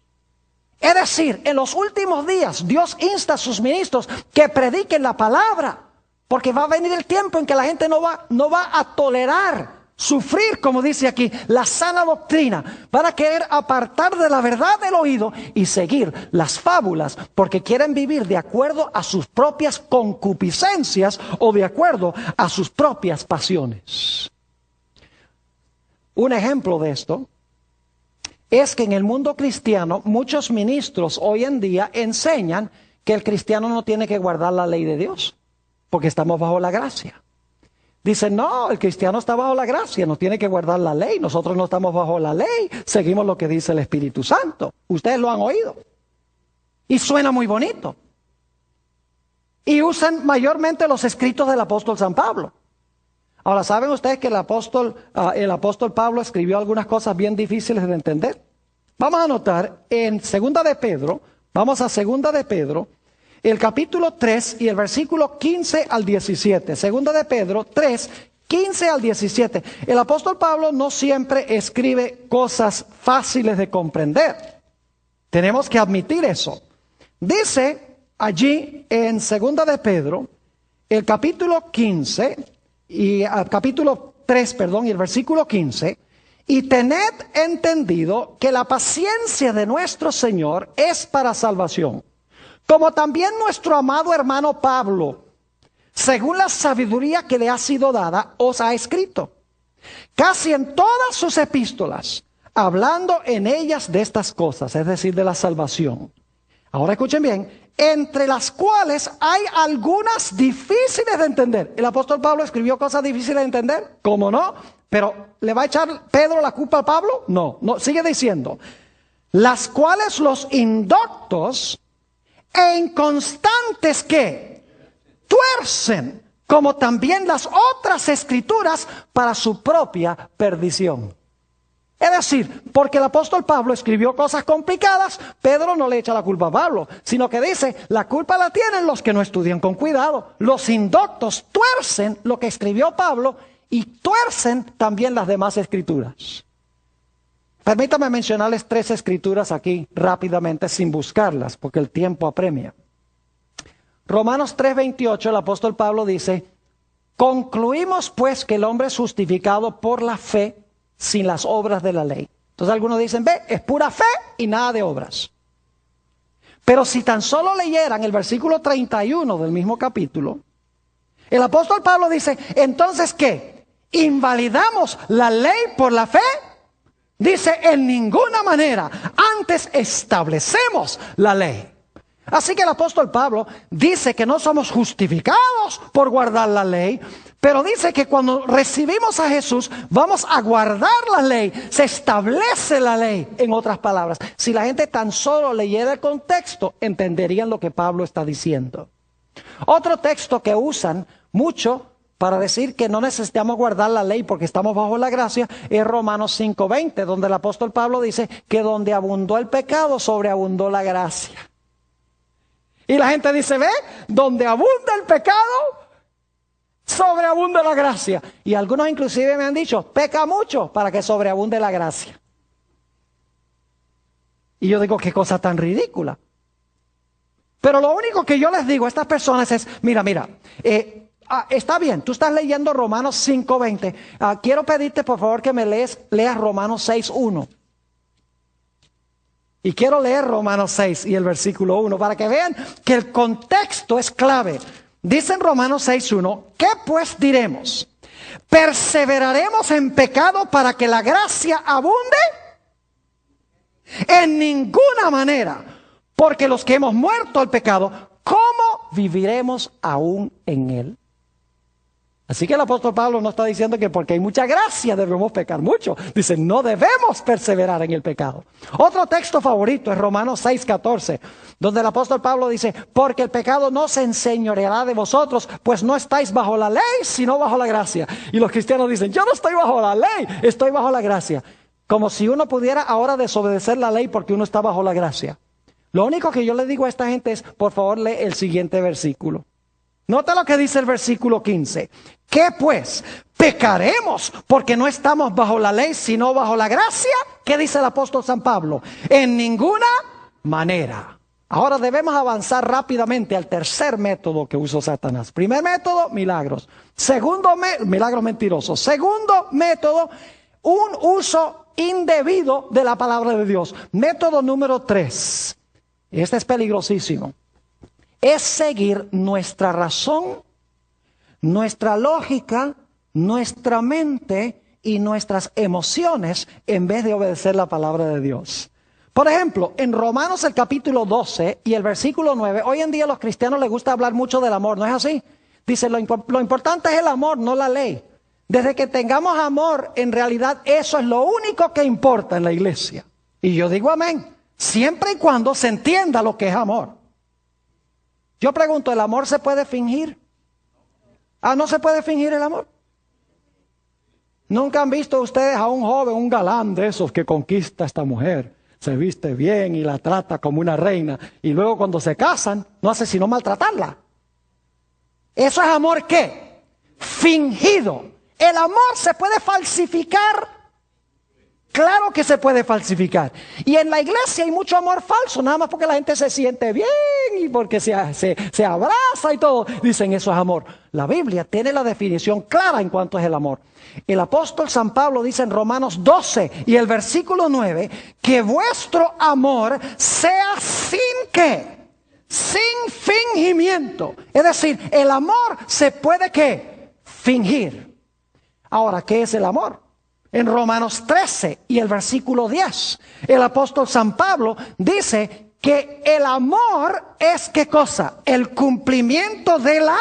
Es decir, en los últimos días Dios insta a sus ministros que prediquen la palabra, porque va a venir el tiempo en que la gente no va a tolerar sufrir, como dice aquí, la sana doctrina. Van a querer apartar de la verdad del oído y seguir las fábulas, porque quieren vivir de acuerdo a sus propias concupiscencias o de acuerdo a sus propias pasiones. Un ejemplo de esto es que en el mundo cristiano muchos ministros hoy en día enseñan que el cristiano no tiene que guardar la ley de Dios, porque estamos bajo la gracia. Dicen, no, el cristiano está bajo la gracia, no tiene que guardar la ley. Nosotros no estamos bajo la ley, seguimos lo que dice el Espíritu Santo. Ustedes lo han oído. Y suena muy bonito. Y usan mayormente los escritos del apóstol San Pablo. Ahora, ¿saben ustedes que el apóstol Pablo escribió algunas cosas bien difíciles de entender? Vamos a notar en 2 de Pedro, vamos a 2 de Pedro, el capítulo 3 y el versículo 15 al 17. 2 de Pedro 3, 15 al 17. El apóstol Pablo no siempre escribe cosas fáciles de comprender. Tenemos que admitir eso. Dice allí en 2 de Pedro, el capítulo 15 y capítulo 3, y el versículo 15. Y tened entendido que la paciencia de nuestro Señor es para salvación. Como también nuestro amado hermano Pablo, según la sabiduría que le ha sido dada, os ha escrito, casi en todas sus epístolas, hablando en ellas de estas cosas, es decir, de la salvación. Ahora escuchen bien, entre las cuales hay algunas difíciles de entender. ¿El apóstol Pablo escribió cosas difíciles de entender? ¿Cómo no? Pero ¿le va a echar Pedro la culpa a Pablo? No, sigue diciendo, las cuales los indoctos e inconstantes que tuercen, como también las otras escrituras, para su propia perdición. Es decir, porque el apóstol Pablo escribió cosas complicadas, Pedro no le echa la culpa a Pablo, sino que dice, la culpa la tienen los que no estudian con cuidado. Los indoctos tuercen lo que escribió Pablo y tuercen también las demás escrituras. Permítame mencionarles 3 escrituras aquí rápidamente sin buscarlas, porque el tiempo apremia. Romanos 3:28, el apóstol Pablo dice, concluimos pues que el hombre es justificado por la fe sin las obras de la ley. Entonces algunos dicen, es pura fe y nada de obras. Pero si tan solo leyeran el versículo 31 del mismo capítulo, el apóstol Pablo dice, entonces ¿qué? ¿Invalidamos la ley por la fe? Dice, en ninguna manera, antes establecemos la ley. Así que el apóstol Pablo dice que no somos justificados por guardar la ley, pero dice que cuando recibimos a Jesús vamos a guardar la ley, se establece la ley. En otras palabras, si la gente tan solo leyera el contexto, entenderían lo que Pablo está diciendo. Otro texto que usan mucho para decir que no necesitamos guardar la ley porque estamos bajo la gracia es Romanos 5:20, donde el apóstol Pablo dice que donde abundó el pecado, sobreabundó la gracia. Y la gente dice, ve, donde abunda el pecado, sobreabunda la gracia. Y algunos inclusive me han dicho, peca mucho para que sobreabunde la gracia. Y yo digo, qué cosa tan ridícula. Pero lo único que yo les digo a estas personas es, mira, está bien, tú estás leyendo Romanos 5:20. Quiero pedirte por favor que me leas Romanos 6:1. Y quiero leer Romanos 6 y el versículo 1 para que vean que el contexto es clave. Dice en Romanos 6:1, ¿qué pues diremos? ¿Perseveraremos en pecado para que la gracia abunde? En ninguna manera, porque los que hemos muerto al pecado, ¿cómo viviremos aún en él? Así que el apóstol Pablo no está diciendo que porque hay mucha gracia debemos pecar mucho. Dice, no debemos perseverar en el pecado. Otro texto favorito es Romanos 6:14, donde el apóstol Pablo dice, porque el pecado no se enseñoreará de vosotros, pues no estáis bajo la ley, sino bajo la gracia. Y los cristianos dicen, yo no estoy bajo la ley, estoy bajo la gracia. Como si uno pudiera ahora desobedecer la ley porque uno está bajo la gracia. Lo único que yo le digo a esta gente es, por favor, lee el siguiente versículo. Nota lo que dice el versículo 15. ¿Qué pues? ¿Pecaremos porque no estamos bajo la ley, sino bajo la gracia? ¿Qué dice el apóstol San Pablo? En ninguna manera. Ahora debemos avanzar rápidamente al tercer método que usó Satanás. Primer método, milagros. Segundo, milagros mentirosos. Segundo método, un uso indebido de la palabra de Dios. Método número 3. Este es peligrosísimo. Es seguir nuestra razón, nuestra lógica, nuestra mente y nuestras emociones en vez de obedecer la palabra de Dios. Por ejemplo, en Romanos el capítulo 12 y el versículo 9, hoy en día a los cristianos les gusta hablar mucho del amor, ¿no es así? Dice, lo importante es el amor, no la ley. Desde que tengamos amor, en realidad eso es lo único que importa en la iglesia. Y yo digo amén, siempre y cuando se entienda lo que es amor. Yo pregunto, ¿el amor se puede fingir? ¿No se puede fingir el amor? ¿Nunca han visto ustedes a un joven, un galán de esos que conquista a esta mujer? Se viste bien y la trata como una reina. Y luego cuando se casan, no hace sino maltratarla. ¿Eso es amor qué? Fingido. ¿El amor se puede falsificar? Claro que se puede falsificar. Y en la iglesia hay mucho amor falso, nada más porque la gente se siente bien y porque se abraza y todo. Dicen eso es amor. La Biblia tiene la definición clara en cuanto es el amor. El apóstol San Pablo dice en Romanos 12 y el versículo 9, que vuestro amor sea sin ¿qué? Sin fingimiento. Es decir, el amor se puede ¿qué? Fingir. Ahora, ¿qué es el amor? En Romanos 13 y el versículo 10, el apóstol San Pablo dice que el amor es ¿qué cosa? El cumplimiento de la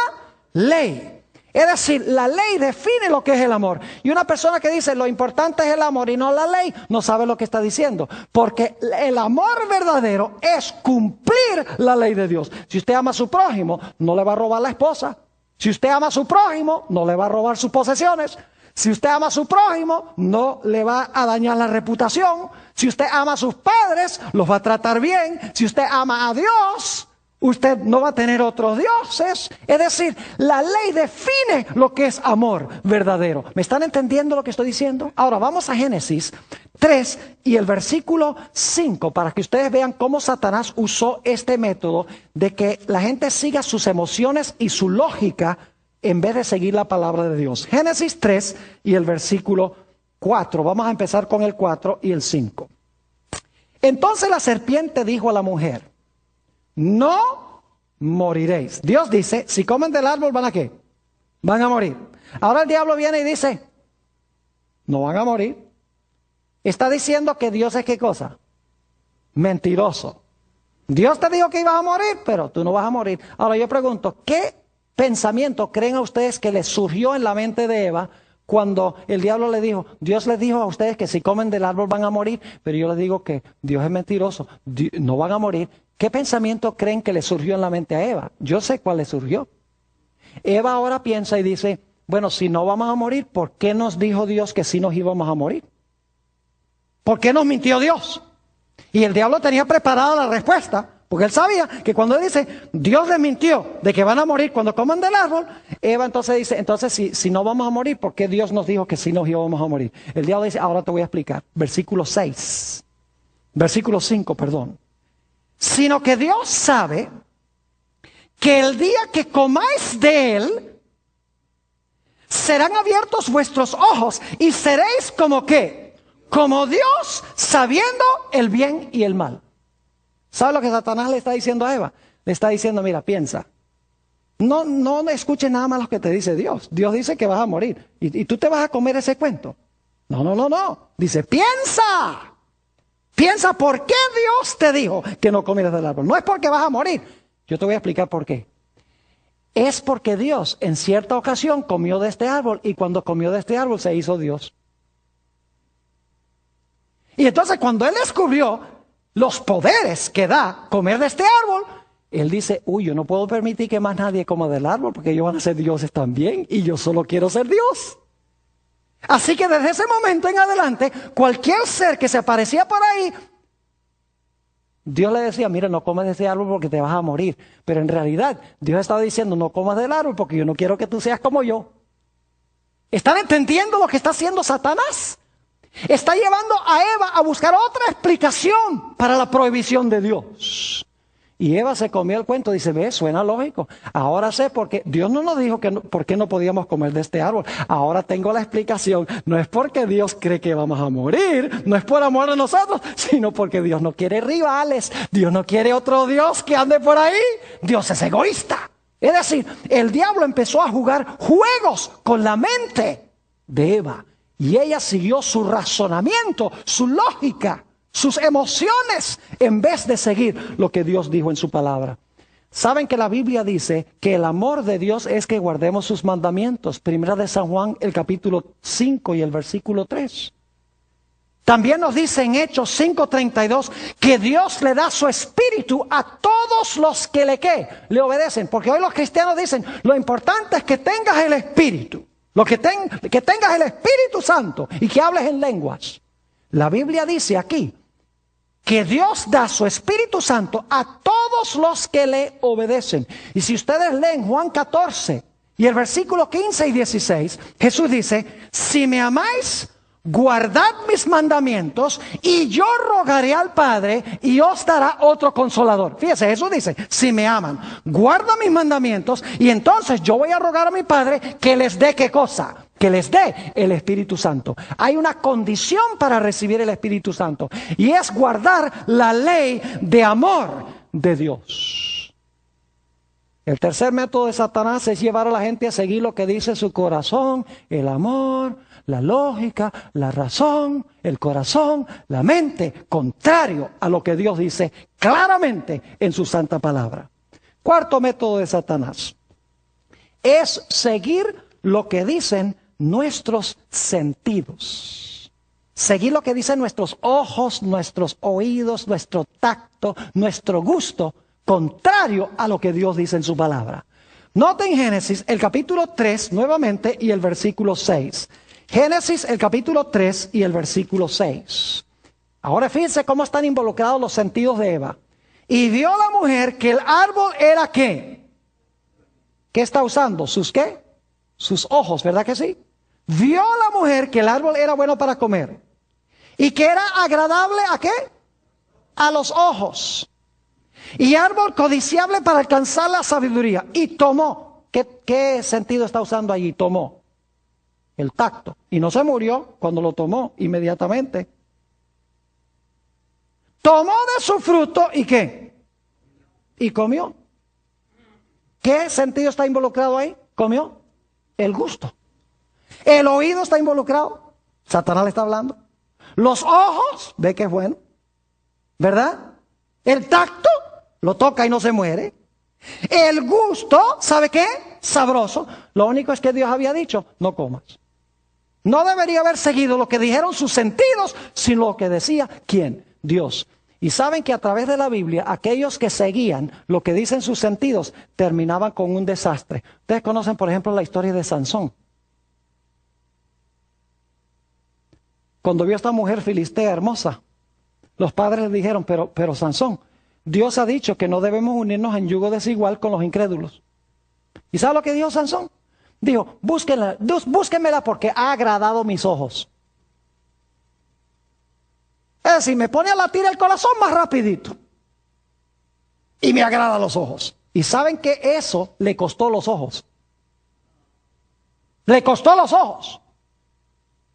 ley. Es decir, la ley define lo que es el amor. Y una persona que dice lo importante es el amor y no la ley, no sabe lo que está diciendo. Porque el amor verdadero es cumplir la ley de Dios. Si usted ama a su prójimo, no le va a robar la esposa. Si usted ama a su prójimo, no le va a robar sus posesiones. Si usted ama a su prójimo, no le va a dañar la reputación. Si usted ama a sus padres, los va a tratar bien. Si usted ama a Dios, usted no va a tener otros dioses. Es decir, la ley define lo que es amor verdadero. ¿Me están entendiendo lo que estoy diciendo? Ahora vamos a Génesis 3 y el versículo 5 para que ustedes vean cómo Satanás usó este método de que la gente siga sus emociones y su lógica en vez de seguir la palabra de Dios. Génesis 3 y el versículo 4. Vamos a empezar con el 4 y el 5. Entonces la serpiente dijo a la mujer, no moriréis. Dios dice, si comen del árbol, ¿van a qué? Van a morir. Ahora el diablo viene y dice, no van a morir. Está diciendo que Dios es ¿qué cosa? Mentiroso. Dios te dijo que ibas a morir, pero tú no vas a morir. Ahora yo pregunto, ¿qué pensamiento creen a ustedes que les surgió en la mente de Eva cuando el diablo le dijo, Dios les dijo a ustedes que si comen del árbol van a morir, pero yo les digo que Dios es mentiroso, no van a morir? ¿Qué pensamiento creen que le surgió en la mente a Eva? Yo sé cuál le surgió. Eva ahora piensa y dice, bueno, si no vamos a morir, ¿por qué nos dijo Dios que sí nos íbamos a morir? ¿Por qué nos mintió Dios? Y el diablo tenía preparada la respuesta, porque él sabía que cuando él dice, Dios les mintió de que van a morir cuando coman del árbol, Eva entonces dice, entonces si no vamos a morir, ¿por qué Dios nos dijo que sí nos íbamos a morir? El diablo dice, ahora te voy a explicar. Versículo 5, perdón. Sino que Dios sabe que el día que comáis de él, serán abiertos vuestros ojos y seréis como ¿qué? Como Dios, sabiendo el bien y el mal. ¿Sabe lo que Satanás le está diciendo a Eva? Le está diciendo, mira, piensa. No escuches nada más lo que te dice Dios. Dios dice que vas a morir. Y tú te vas a comer ese cuento. No. Dice, piensa. Piensa por qué Dios te dijo que no comieras del árbol. No es porque vas a morir. Yo te voy a explicar por qué. Es porque Dios en cierta ocasión comió de este árbol y cuando comió de este árbol se hizo Dios. Y entonces cuando él descubrió los poderes que da comer de este árbol, él dice, yo no puedo permitir que más nadie coma del árbol porque ellos van a ser dioses también y yo solo quiero ser Dios. Así que desde ese momento en adelante, cualquier ser que se aparecía por ahí, Dios le decía, mira, no comas de ese árbol porque te vas a morir. Pero en realidad, Dios estaba diciendo, no comas del árbol porque yo no quiero que tú seas como yo. ¿Están entendiendo lo que está haciendo Satanás? Está llevando a Eva a buscar otra explicación para la prohibición de Dios. Y Eva se comió el cuento, dice, ve, suena lógico. Ahora sé por qué. Dios no nos dijo por qué no podíamos comer de este árbol. Ahora tengo la explicación. No es porque Dios cree que vamos a morir, no es por amor a nosotros, sino porque Dios no quiere rivales. Dios no quiere otro Dios que ande por ahí. Dios es egoísta. Es decir, el diablo empezó a jugar juegos con la mente de Eva. Y ella siguió su razonamiento, su lógica, sus emociones, en vez de seguir lo que Dios dijo en su palabra. Saben que la Biblia dice que el amor de Dios es que guardemos sus mandamientos. Primera de San Juan, el capítulo 5 y el versículo 3. También nos dice en Hechos 5:32 que Dios le da su espíritu a todos los que le obedecen. Porque hoy los cristianos dicen, lo importante es que tengas el espíritu. Que tengas el Espíritu Santo y que hables en lenguas. La Biblia dice aquí que Dios da su Espíritu Santo a todos los que le obedecen. Y si ustedes leen Juan 14 y el versículo 15 y 16, Jesús dice, si me amáis, guardad mis mandamientos y yo rogaré al Padre y os dará otro consolador. Fíjese, Jesús dice, si me aman, guarda mis mandamientos y entonces yo voy a rogar a mi Padre que les dé ¿qué cosa? Que les dé el Espíritu Santo. Hay una condición para recibir el Espíritu Santo y es guardar la ley de amor de Dios. El tercer método de Satanás es llevar a la gente a seguir lo que dice su corazón, el amor, la lógica, la razón, el corazón, la mente, contrario a lo que Dios dice claramente en su santa palabra. Cuarto método de Satanás es seguir lo que dicen nuestros sentidos. Seguir lo que dicen nuestros ojos, nuestros oídos, nuestro tacto, nuestro gusto, contrario a lo que Dios dice en su palabra. Noten Génesis, el capítulo 3 nuevamente y el versículo 6. Génesis, el capítulo 3 y el versículo 6. Ahora fíjense cómo están involucrados los sentidos de Eva. Y vio la mujer que el árbol era ¿qué? ¿Qué está usando? ¿Sus qué? Sus ojos, ¿verdad que sí? Vio la mujer que el árbol era bueno para comer. Y que era agradable ¿a qué? A los ojos. Y árbol codiciable para alcanzar la sabiduría. Y tomó. ¿Qué sentido está usando allí? Tomó. El tacto. Y no se murió cuando lo tomó inmediatamente. Tomó de su fruto y ¿qué? Y comió. ¿Qué sentido está involucrado ahí? Comió. El gusto. El oído está involucrado. Satanás le está hablando. Los ojos, ve que es bueno. ¿Verdad? El tacto, lo toca y no se muere. El gusto, ¿sabe qué? Sabroso. Lo único es que Dios había dicho, no comas. No debería haber seguido lo que dijeron sus sentidos, sino lo que decía, ¿quién? Dios. Y saben que a través de la Biblia, aquellos que seguían lo que dicen sus sentidos, terminaban con un desastre. Ustedes conocen, por ejemplo, la historia de Sansón. Cuando vio a esta mujer filistea hermosa, los padres le dijeron, pero Sansón, Dios ha dicho que no debemos unirnos en yugo desigual con los incrédulos. ¿Y sabe lo que dijo Sansón? Dijo, búsquenmela porque ha agradado mis ojos. Es decir, me pone a latir el corazón más rapidito. Y me agrada los ojos. Y saben que eso le costó los ojos. Le costó los ojos.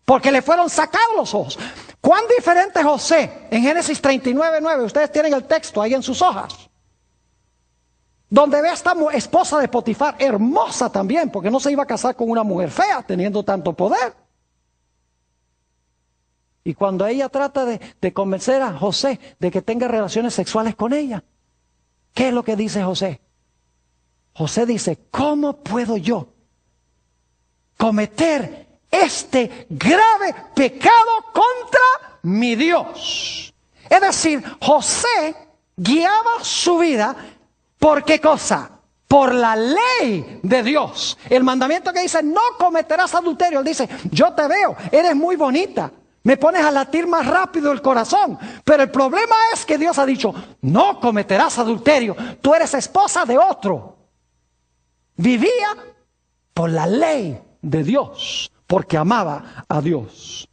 Porque le fueron sacados los ojos. ¿Cuán diferente es José? En Génesis 39:9, ustedes tienen el texto ahí en sus hojas. Donde ve a esta esposa de Potifar, hermosa también, porque no se iba a casar con una mujer fea, teniendo tanto poder. Y cuando ella trata de convencer a José de que tenga relaciones sexuales con ella, ¿qué es lo que dice José? José dice, ¿cómo puedo yo cometer este grave pecado contra mi Dios? Es decir, José guiaba su vida. ¿Por qué cosa? Por la ley de Dios. El mandamiento que dice, no cometerás adulterio. Él dice, yo te veo, eres muy bonita. Me pones a latir más rápido el corazón. Pero el problema es que Dios ha dicho, no cometerás adulterio. Tú eres esposa de otro. Vivía por la ley de Dios, porque amaba a Dios.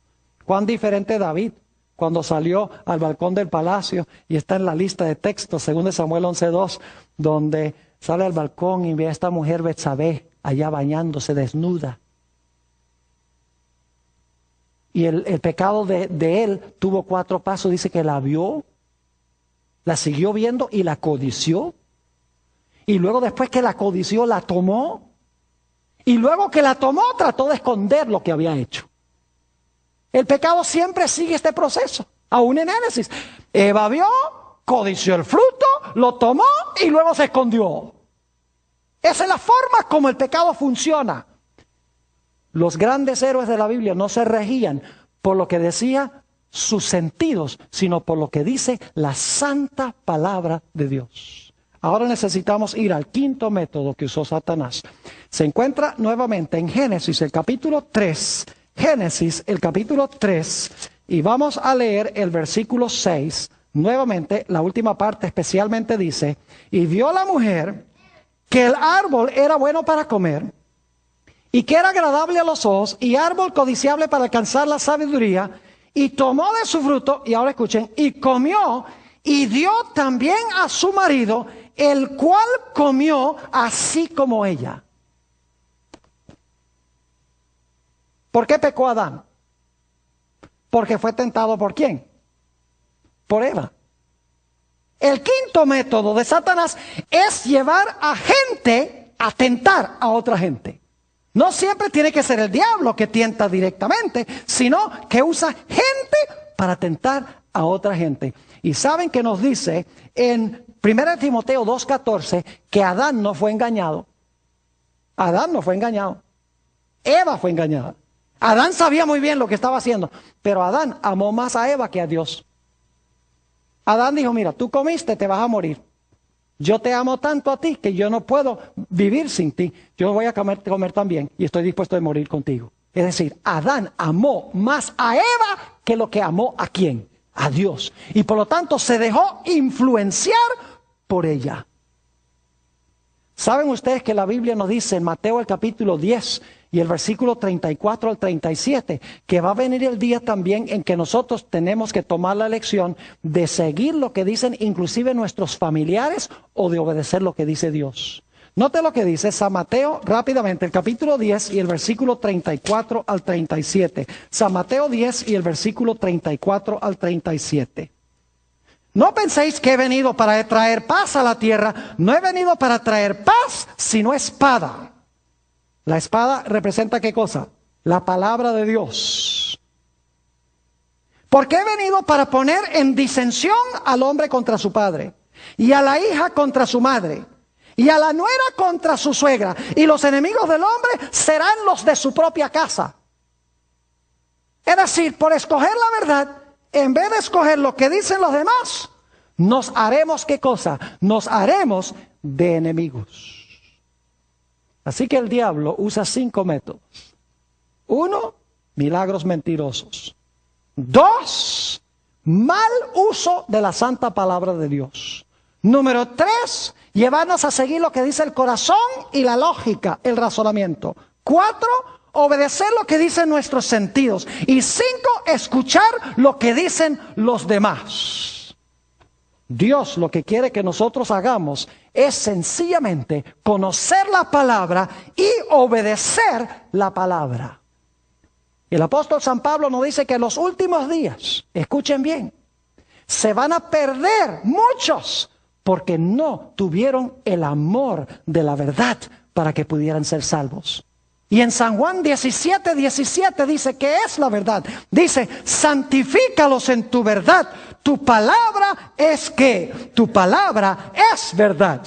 Cuán diferente David. Cuando salió al balcón del palacio, y está en la lista de textos, 2 Samuel 11:2, donde sale al balcón y ve a esta mujer Betsabé allá bañándose desnuda. Y el pecado de él tuvo 4 pasos. Dice que la vio, la siguió viendo y la codició. Y luego después que la codició, la tomó. Y luego que la tomó, trató de esconder lo que había hecho. El pecado siempre sigue este proceso, aún en Génesis. Eva vio, codició el fruto, lo tomó y luego se escondió. Esa es la forma como el pecado funciona. Los grandes héroes de la Biblia no se regían por lo que decía sus sentidos, sino por lo que dice la santa palabra de Dios. Ahora necesitamos ir al quinto método que usó Satanás. Se encuentra nuevamente en Génesis, el capítulo 3. Génesis, el capítulo 3, y vamos a leer el versículo 6. Nuevamente, la última parte especialmente dice, y vio la mujer que el árbol era bueno para comer, y que era agradable a los ojos, y árbol codiciable para alcanzar la sabiduría, y tomó de su fruto, y ahora escuchen, y comió, y dio también a su marido, el cual comió así como ella. ¿Por qué pecó Adán? Porque fue tentado ¿por quién? Por Eva. El quinto método de Satanás es llevar a gente a tentar a otra gente. No siempre tiene que ser el diablo que tienta directamente, sino que usa gente para tentar a otra gente. Y saben que nos dice en 1 Timoteo 2:14 que Adán no fue engañado. Adán no fue engañado. Eva fue engañada. Adán sabía muy bien lo que estaba haciendo, pero Adán amó más a Eva que a Dios. Adán dijo, mira, tú comiste, te vas a morir. Yo te amo tanto a ti que yo no puedo vivir sin ti. Yo voy a comer también y estoy dispuesto a morir contigo. Es decir, Adán amó más a Eva que lo que amó a ¿quién? A Dios. Y por lo tanto se dejó influenciar por ella. ¿Saben ustedes que la Biblia nos dice en Mateo el capítulo 10 y el versículo 34 al 37, que va a venir el día también en que nosotros tenemos que tomar la elección de seguir lo que dicen inclusive nuestros familiares o de obedecer lo que dice Dios? Note lo que dice San Mateo rápidamente, el capítulo 10 y el versículo 34 al 37. San Mateo 10 y el versículo 34 al 37. No penséis que he venido para traer paz a la tierra. No he venido para traer paz, sino espada. La espada representa ¿qué cosa? La palabra de Dios. Porque he venido para poner en disensión al hombre contra su padre, y a la hija contra su madre, y a la nuera contra su suegra, y los enemigos del hombre serán los de su propia casa. Es decir, por escoger la verdad, en vez de escoger lo que dicen los demás, nos haremos ¿qué cosa? Nos haremos de enemigos. Así que el diablo usa 5 métodos. 1, milagros mentirosos. 2, mal uso de la santa palabra de Dios. Número 3, llevarnos a seguir lo que dice el corazón y la lógica, el razonamiento. 4, obedecer lo que dicen nuestros sentidos. Y 5, escuchar lo que dicen los demás. Dios lo que quiere que nosotros hagamos es sencillamente conocer la palabra y obedecer la palabra. El apóstol San Pablo nos dice que en los últimos días, escuchen bien, se van a perder muchos porque no tuvieron el amor de la verdad para que pudieran ser salvos. Y en San Juan 17:17 dice que es la verdad. Dice, santifícalos en tu verdad. Tu palabra es ¿qué? Tu palabra es verdad.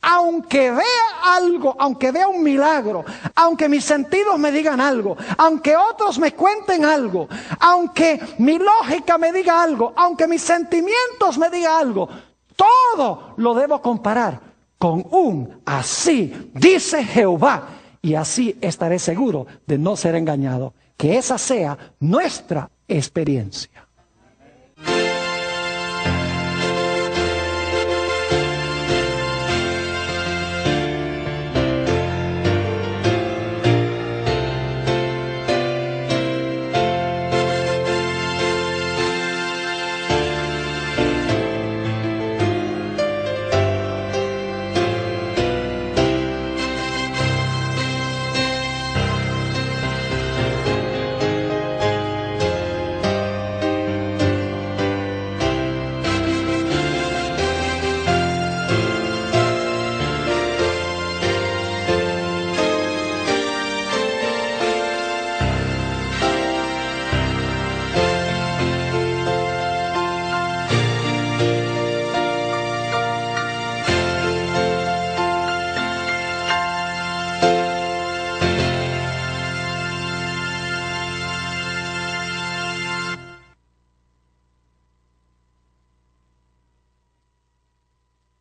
Aunque vea algo, aunque vea un milagro, aunque mis sentidos me digan algo, aunque otros me cuenten algo, aunque mi lógica me diga algo, aunque mis sentimientos me digan algo, todo lo debo comparar con un así dice Jehová. Y así estaré seguro de no ser engañado. Que esa sea nuestra experiencia.